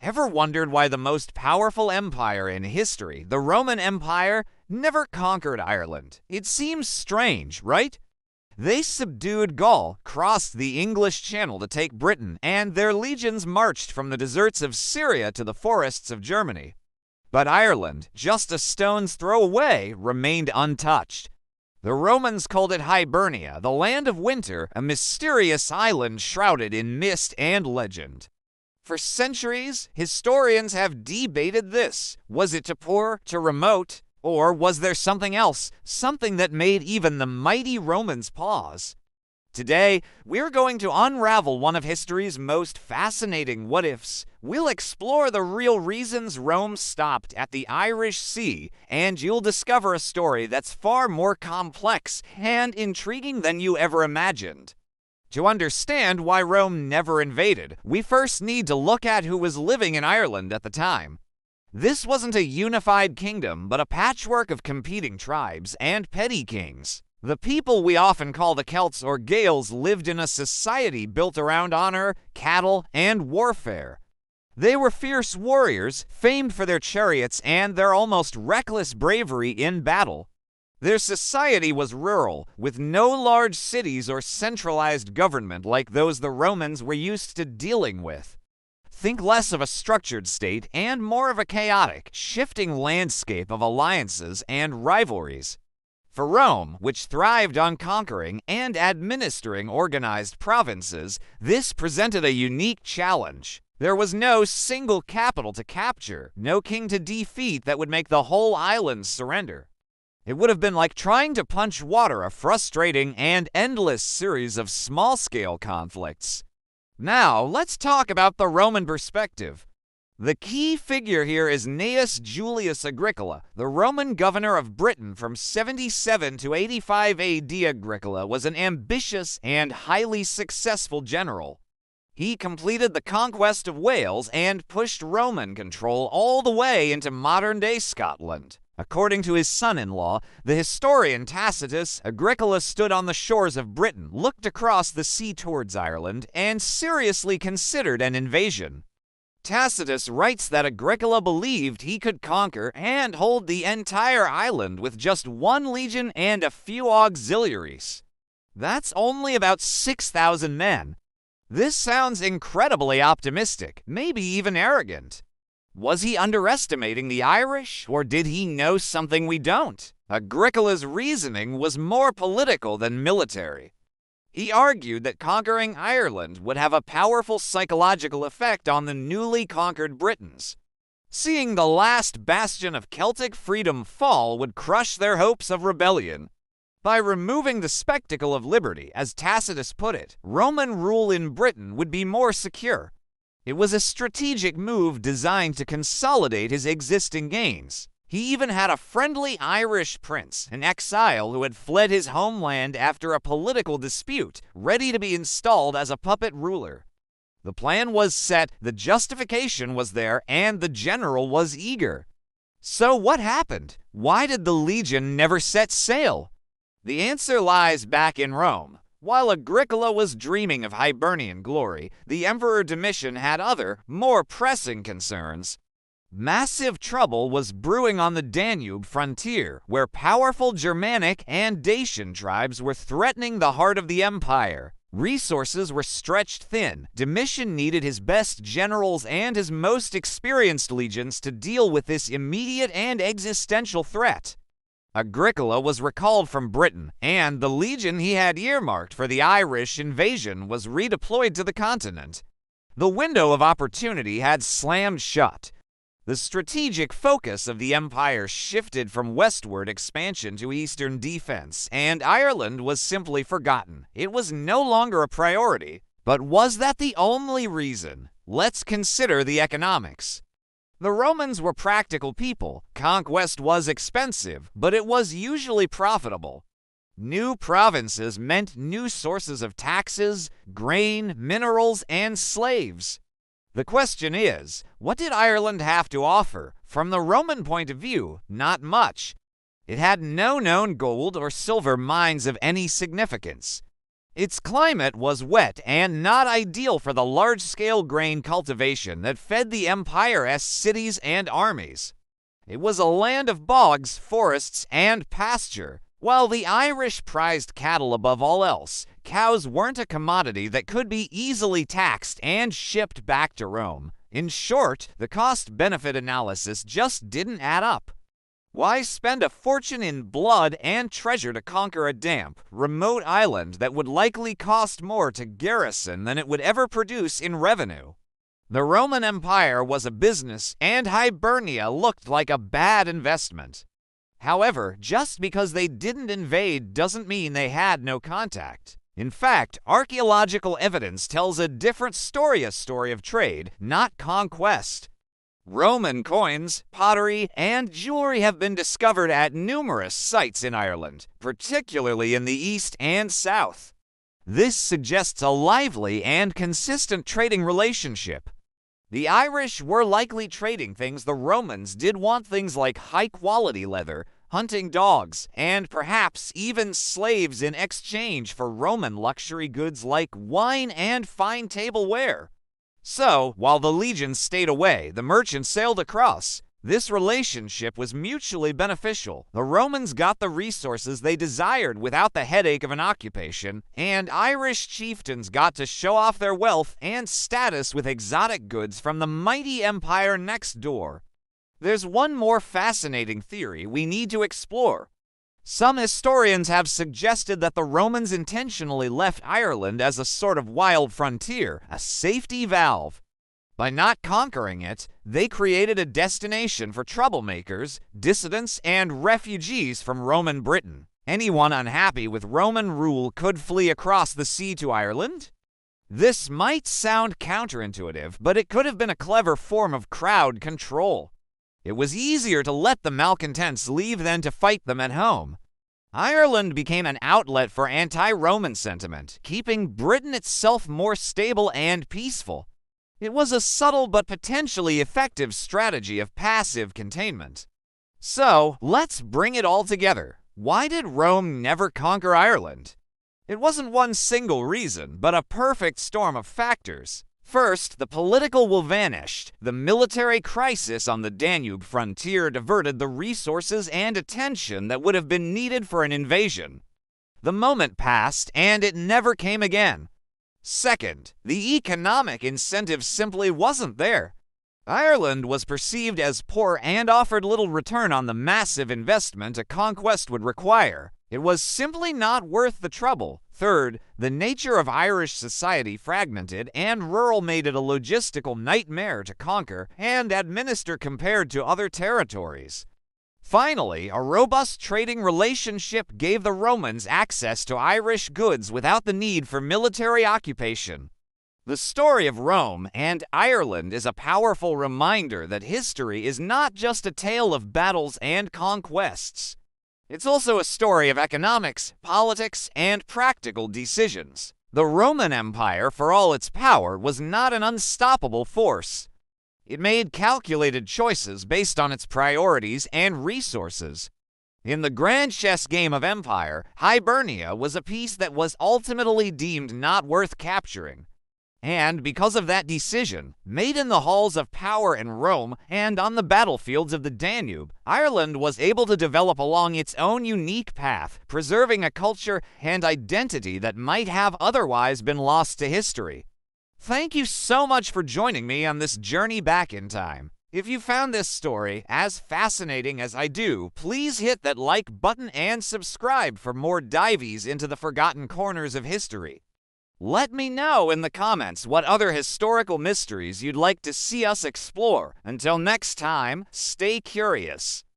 Ever wondered why the most powerful empire in history, the Roman Empire, never conquered Ireland? It seems strange, right? They subdued Gaul, crossed the English Channel to take Britain, and their legions marched from the deserts of Syria to the forests of Germany. But Ireland, just a stone's throw away, remained untouched. The Romans called it Hibernia, the land of winter, a mysterious island shrouded in mist and legend. For centuries, historians have debated this. Was it too poor, too remote, or was there something else, something that made even the mighty Romans pause? Today, we're going to unravel one of history's most fascinating what-ifs. We'll explore the real reasons Rome stopped at the Irish Sea, and you'll discover a story that's far more complex and intriguing than you ever imagined. To understand why Rome never invaded, we first need to look at who was living in Ireland at the time. This wasn't a unified kingdom, but a patchwork of competing tribes and petty kings. The people we often call the Celts or Gaels lived in a society built around honor, cattle, and warfare. They were fierce warriors, famed for their chariots and their almost reckless bravery in battle. Their society was rural, with no large cities or centralized government like those the Romans were used to dealing with. Think less of a structured state and more of a chaotic, shifting landscape of alliances and rivalries. For Rome, which thrived on conquering and administering organized provinces, this presented a unique challenge. There was no single capital to capture, no king to defeat that would make the whole island surrender. It would have been like trying to punch water, a frustrating and endless series of small-scale conflicts. Now, let's talk about the Roman perspective. The key figure here is Gnaeus Julius Agricola, the Roman governor of Britain from 77 to 85 AD. Agricola was an ambitious and highly successful general. He completed the conquest of Wales and pushed Roman control all the way into modern-day Scotland. According to his son-in-law, the historian Tacitus, Agricola stood on the shores of Britain, looked across the sea towards Ireland, and seriously considered an invasion. Tacitus writes that Agricola believed he could conquer and hold the entire island with just one legion and a few auxiliaries. That's only about 6,000 men. This sounds incredibly optimistic, maybe even arrogant. Was he underestimating the Irish, or did he know something we don't? Agricola's reasoning was more political than military. He argued that conquering Ireland would have a powerful psychological effect on the newly conquered Britons. Seeing the last bastion of Celtic freedom fall would crush their hopes of rebellion. By removing the spectacle of liberty, as Tacitus put it, Roman rule in Britain would be more secure. It was a strategic move designed to consolidate his existing gains. He even had a friendly Irish prince, an exile who had fled his homeland after a political dispute, ready to be installed as a puppet ruler. The plan was set, the justification was there, and the general was eager. So what happened? Why did the legion never set sail? The answer lies back in Rome. While Agricola was dreaming of Hibernian glory, the Emperor Domitian had other, more pressing concerns. Massive trouble was brewing on the Danube frontier, where powerful Germanic and Dacian tribes were threatening the heart of the empire. Resources were stretched thin. Domitian needed his best generals and his most experienced legions to deal with this immediate and existential threat. Agricola was recalled from Britain, and the legion he had earmarked for the Irish invasion was redeployed to the continent. The window of opportunity had slammed shut. The strategic focus of the empire shifted from westward expansion to eastern defense, and Ireland was simply forgotten. It was no longer a priority. But was that the only reason? Let's consider the economics. The Romans were practical people. Conquest was expensive, but it was usually profitable. New provinces meant new sources of taxes, grain, minerals, and slaves. The question is, what did Ireland have to offer? From the Roman point of view, not much. It had no known gold or silver mines of any significance. Its climate was wet and not ideal for the large-scale grain cultivation that fed the empire's cities and armies. It was a land of bogs, forests, and pasture. While the Irish prized cattle above all else, cows weren't a commodity that could be easily taxed and shipped back to Rome. In short, the cost-benefit analysis just didn't add up. Why spend a fortune in blood and treasure to conquer a damp, remote island that would likely cost more to garrison than it would ever produce in revenue? The Roman Empire was a business, and Hibernia looked like a bad investment. However, just because they didn't invade doesn't mean they had no contact. In fact, archaeological evidence tells a different story, a story of trade, not conquest. Roman coins, pottery, and jewelry have been discovered at numerous sites in Ireland, particularly in the east and south. This suggests a lively and consistent trading relationship. The Irish were likely trading things the Romans did want, things like high-quality leather, hunting dogs, and perhaps even slaves in exchange for Roman luxury goods like wine and fine tableware. So, while the legions stayed away, the merchants sailed across. This relationship was mutually beneficial. The Romans got the resources they desired without the headache of an occupation, and Irish chieftains got to show off their wealth and status with exotic goods from the mighty empire next door. There's one more fascinating theory we need to explore. Some historians have suggested that the Romans intentionally left Ireland as a sort of wild frontier, a safety valve. By not conquering it, they created a destination for troublemakers, dissidents, and refugees from Roman Britain. Anyone unhappy with Roman rule could flee across the sea to Ireland. This might sound counterintuitive, but it could have been a clever form of crowd control. It was easier to let the malcontents leave than to fight them at home. Ireland became an outlet for anti-Roman sentiment, keeping Britain itself more stable and peaceful. It was a subtle but potentially effective strategy of passive containment. So, let's bring it all together. Why did Rome never conquer Ireland? It wasn't one single reason, but a perfect storm of factors. First, the political will vanished. The military crisis on the Danube frontier diverted the resources and attention that would have been needed for an invasion. The moment passed, and it never came again. Second, the economic incentive simply wasn't there. Ireland was perceived as poor and offered little return on the massive investment a conquest would require. It was simply not worth the trouble. Third, the nature of Irish society fragmented and rural made it a logistical nightmare to conquer and administer compared to other territories. Finally, a robust trading relationship gave the Romans access to Irish goods without the need for military occupation. The story of Rome and Ireland is a powerful reminder that history is not just a tale of battles and conquests. It's also a story of economics, politics, and practical decisions. The Roman Empire, for all its power, was not an unstoppable force. It made calculated choices based on its priorities and resources. In the grand chess game of empire, Hibernia was a piece that was ultimately deemed not worth capturing. And because of that decision, made in the halls of power in Rome and on the battlefields of the Danube, Ireland was able to develop along its own unique path, preserving a culture and identity that might have otherwise been lost to history. Thank you so much for joining me on this journey back in time. If you found this story as fascinating as I do, please hit that like button and subscribe for more dives into the forgotten corners of history. Let me know in the comments what other historical mysteries you'd like to see us explore. Until next time, stay curious.